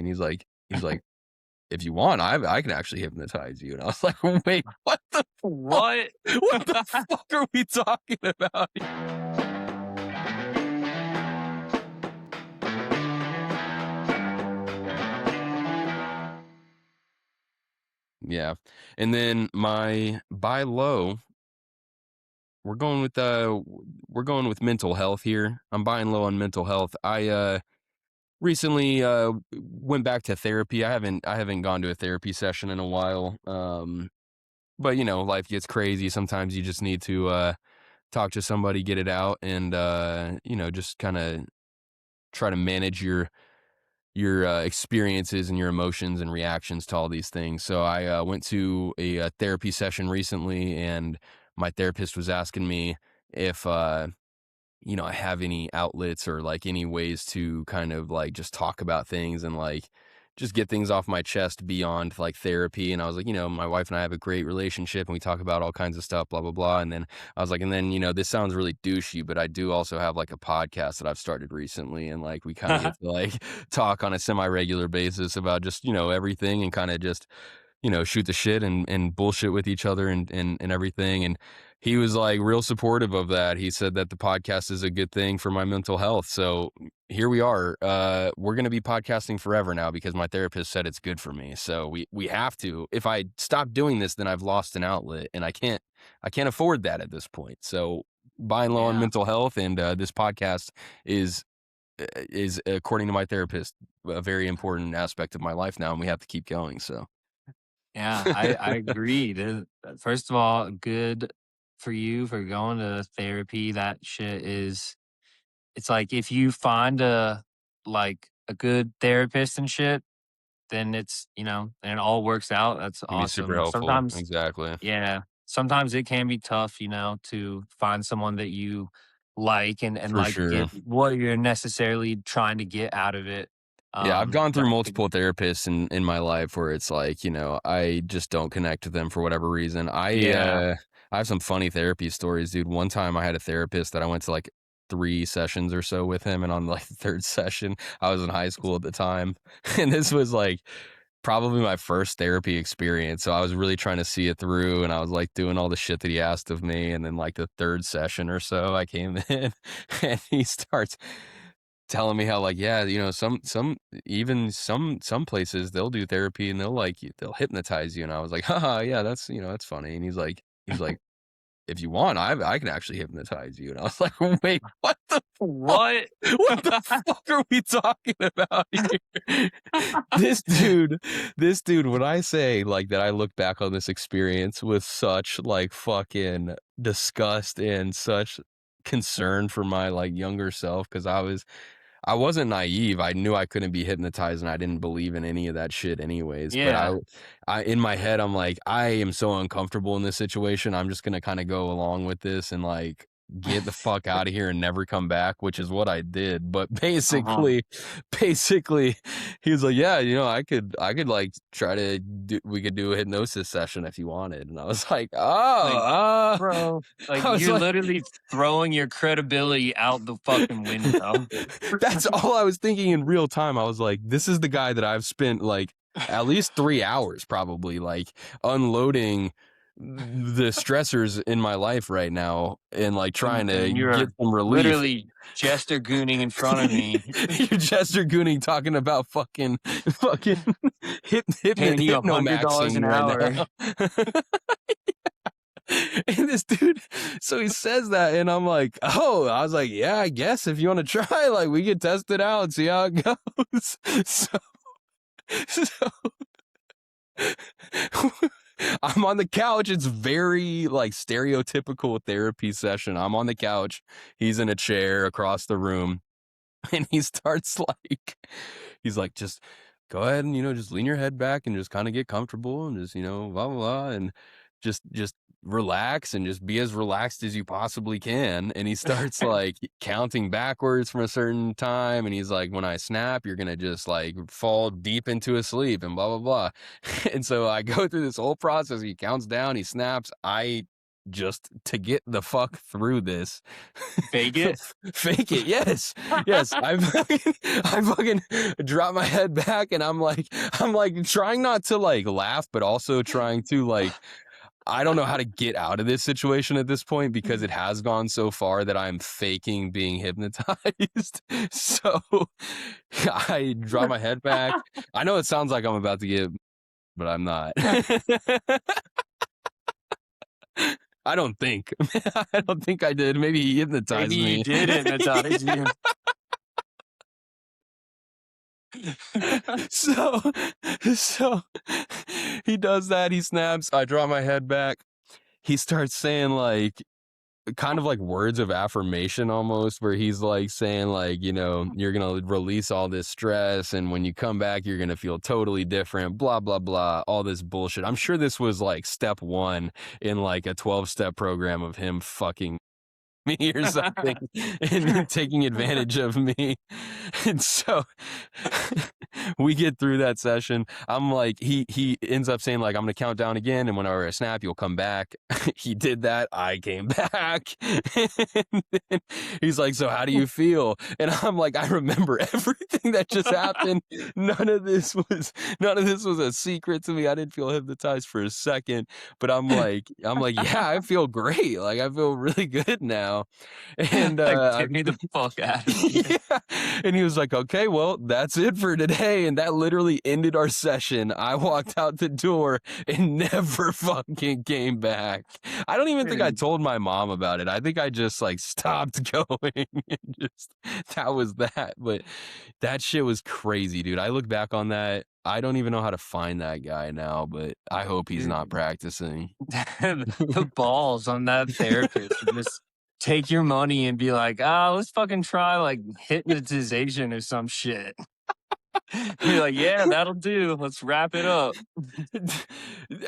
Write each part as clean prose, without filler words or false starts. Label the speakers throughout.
Speaker 1: And he's like, if you want, I can actually hypnotize you. And I was like, wait, what the fuck?
Speaker 2: What?
Speaker 1: What the fuck are we talking about? Yeah. And then my buy low, we're going with mental health here. I'm buying low on mental health. I recently went back to therapy. I haven't gone to a therapy session in a while. But life gets crazy. Sometimes you just need to talk to somebody, get it out, and just kind of try to manage your experiences and your emotions and reactions to all these things. So I went to a therapy session recently, and my therapist was asking me if I have any outlets or like any ways to kind of like just talk about things and like just get things off my chest beyond like therapy. And I was like, my wife and I have a great relationship and we talk about all kinds of stuff, blah, blah, blah. And then I was like, and then, this sounds really douchey, but I do also have like a podcast that I've started recently. And like, we kind of get to like talk on a semi-regular basis about just, everything and kind of just, shoot the shit and bullshit with each other and everything. And he was like real supportive of that. He said that the podcast is a good thing for my mental health. So here we are. We're going to be podcasting forever now because my therapist said it's good for me. So we have to. If I stop doing this, then I've lost an outlet, and I can't afford that at this point. So buying low on mental health, and this podcast is according to my therapist a very important aspect of my life now, and we have to keep going. So
Speaker 2: Yeah, I agree. First of all, good for you for going to therapy. That shit it's like if you find a good therapist and shit, then and it all works out. That's
Speaker 1: it'd be super
Speaker 2: awesome.
Speaker 1: helpful.
Speaker 2: Sometimes,
Speaker 1: Exactly.
Speaker 2: yeah, sometimes it can be tough, to find someone that you like and
Speaker 1: For
Speaker 2: like
Speaker 1: sure.
Speaker 2: get what you're necessarily trying to get out of it.
Speaker 1: Yeah, I've gone through
Speaker 2: Like,
Speaker 1: multiple therapists in my life where it's like, I just don't connect with them for whatever reason.
Speaker 2: yeah.
Speaker 1: I have some funny therapy stories, dude. One time I had a therapist that I went to like 3 sessions or so with him, and on like the 3rd session, I was in high school at the time, and this was like probably my first therapy experience. So I was really trying to see it through, and I was like doing all the shit that he asked of me, and then like the 3rd session or so, I came in and he starts telling me how like, yeah, some places they'll do therapy and they'll hypnotize you. And I was like, haha, yeah, that's funny. And he's like, if you want, I can actually hypnotize you. And I was like, wait, what the fuck?
Speaker 2: What?
Speaker 1: What the fuck are we talking about here? This dude, when I say like that, I look back on this experience with such like fucking disgust and such concern for my like younger self, because I wasn't naive. I knew I couldn't be hypnotized, and I didn't believe in any of that shit anyways. But
Speaker 2: Yeah.
Speaker 1: I in my head, I'm like, I am so uncomfortable in this situation. I'm just gonna kind of go along with this and like get the fuck out of here and never come back, which is what I did. But
Speaker 2: Uh-huh.
Speaker 1: basically, he was like, yeah, I could like try to we could do a hypnosis session if you wanted. And I was like,
Speaker 2: Like,
Speaker 1: oh,
Speaker 2: bro, like
Speaker 1: I was
Speaker 2: you're
Speaker 1: like,
Speaker 2: literally throwing your credibility out the fucking window.
Speaker 1: that's all I was thinking in real time. I was like, this is the guy that I've spent like at least 3 hours probably like unloading the stressors in my life right now and like trying to
Speaker 2: And
Speaker 1: get
Speaker 2: you're
Speaker 1: some relief.
Speaker 2: literally jester gooning in front of me,
Speaker 1: You're Chester Gooning talking about fucking
Speaker 2: paying you $100
Speaker 1: hypnomaxing
Speaker 2: an
Speaker 1: right
Speaker 2: hour.
Speaker 1: now. And this dude, so he says that, and I'm like, oh, I was like, yeah, I guess if you want to try, like, we could test it out and see how it goes. So I'm on the couch. It's very like stereotypical therapy session. I'm on the couch. He's in a chair across the room, and he starts like, he's like, just go ahead and just lean your head back and just kind of get comfortable and just blah blah blah and just relax and just be as relaxed as you possibly can. And he starts like counting backwards from a certain time, and he's like, when I snap, you're gonna just like fall deep into a sleep and blah blah blah. And so I go through this whole process. He counts down, he snaps, I just to get the fuck through this.
Speaker 2: Fake it?
Speaker 1: Fake it. Yes. Yes. I fucking drop my head back and I'm like trying not to like laugh, but also trying to like, I don't know how to get out of this situation at this point because it has gone so far that I'm faking being hypnotized. So I drop my head back. I know it sounds like I'm about to get, but I'm not. I don't think. I don't think I did. Maybe he
Speaker 2: Maybe
Speaker 1: hypnotized
Speaker 2: you
Speaker 1: me.
Speaker 2: did hypnotize you.
Speaker 1: so so he does that, he snaps, I draw my head back. He starts saying like kind of like words of affirmation almost, where he's like saying like, you know, you're gonna release all this stress and when you come back you're gonna feel totally different, blah blah blah, all this bullshit. I'm sure this was like step one in like a 12-step program of him fucking me or something and taking advantage of me. And so we get through that session. I'm like, he ends up saying like, I'm gonna count down again, and whenever I snap, you'll come back. He did that. I came back. And then he's like, so how do you feel? And I'm like, I remember everything that just happened. None of this was a secret to me. I didn't feel hypnotized for a second, but I'm like, yeah, I feel great. Like I feel really good now. And
Speaker 2: Like, get me the fuck out of here.
Speaker 1: yeah. And he was like, okay, well, that's it for today. And that literally ended our session. I walked out the door and never fucking came back. I don't even think I told my mom about it. I think I just like stopped going and just that was that. But that shit was crazy, dude. I look back on that. I don't even know how to find that guy now, but I hope he's not
Speaker 2: Dude,
Speaker 1: practicing.
Speaker 2: the balls on that therapist to just take your money and be like, "Ah, let's fucking try like hypnotization or some shit." You're like, "Yeah, that'll do. Let's wrap it up."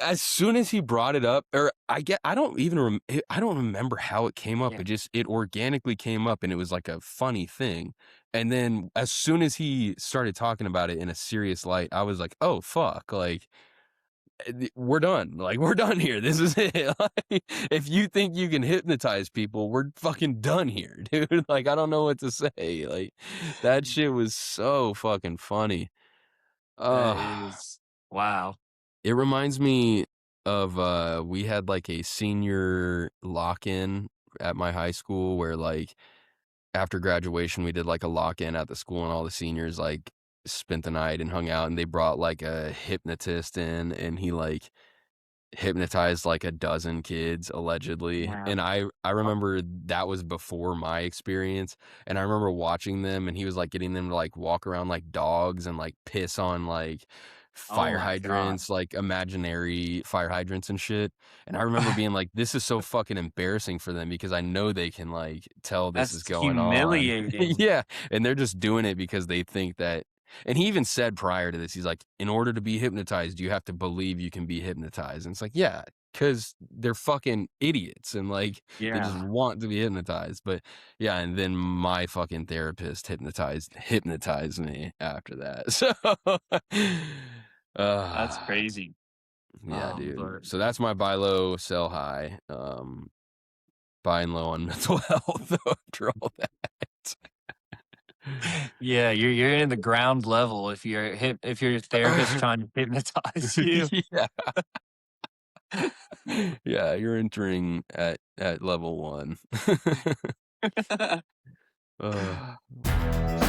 Speaker 1: As soon as he brought it up, or I don't even I don't remember how it came up.
Speaker 2: Yeah.
Speaker 1: It organically came up, and it was like a funny thing. And then as soon as he started talking about it in a serious light, I was like, oh fuck, like we're done. Like we're done here. This is it. Like, if you think you can hypnotize people, we're fucking done here, dude. Like I don't know what to say. Like that shit was so fucking funny.
Speaker 2: That
Speaker 1: Uh
Speaker 2: is wow.
Speaker 1: It reminds me of we had like a senior lock-in at my high school where like after graduation we did like a lock-in at the school and all the seniors like spent the night and hung out and they brought like a hypnotist in and he like hypnotized like a dozen kids allegedly.
Speaker 2: Wow.
Speaker 1: And I remember that was before my experience. And I remember watching them and he was like getting them to like walk around like dogs and like piss on like
Speaker 2: Oh
Speaker 1: fire
Speaker 2: my god.
Speaker 1: hydrants, like imaginary fire hydrants and shit. And I remember being like, this is so fucking embarrassing for them because I know they can like tell this is
Speaker 2: That's
Speaker 1: going on.
Speaker 2: humiliating.
Speaker 1: Yeah. And they're just doing it because they think that and he even said prior to this, he's like, in order to be hypnotized, you have to believe you can be hypnotized. And it's like, yeah, because they're fucking idiots and like they just
Speaker 2: Yeah.
Speaker 1: want to be hypnotized. But yeah, and then my fucking therapist hypnotized me after that. So
Speaker 2: That's
Speaker 1: uh
Speaker 2: crazy.
Speaker 1: yeah, dude.
Speaker 2: But
Speaker 1: So that's my buy low, sell high. Buying low on mental health after all that.
Speaker 2: yeah, you're in the ground level if your therapist trying to hypnotize you.
Speaker 1: Yeah. Yeah, you're entering at level 1. Ugh.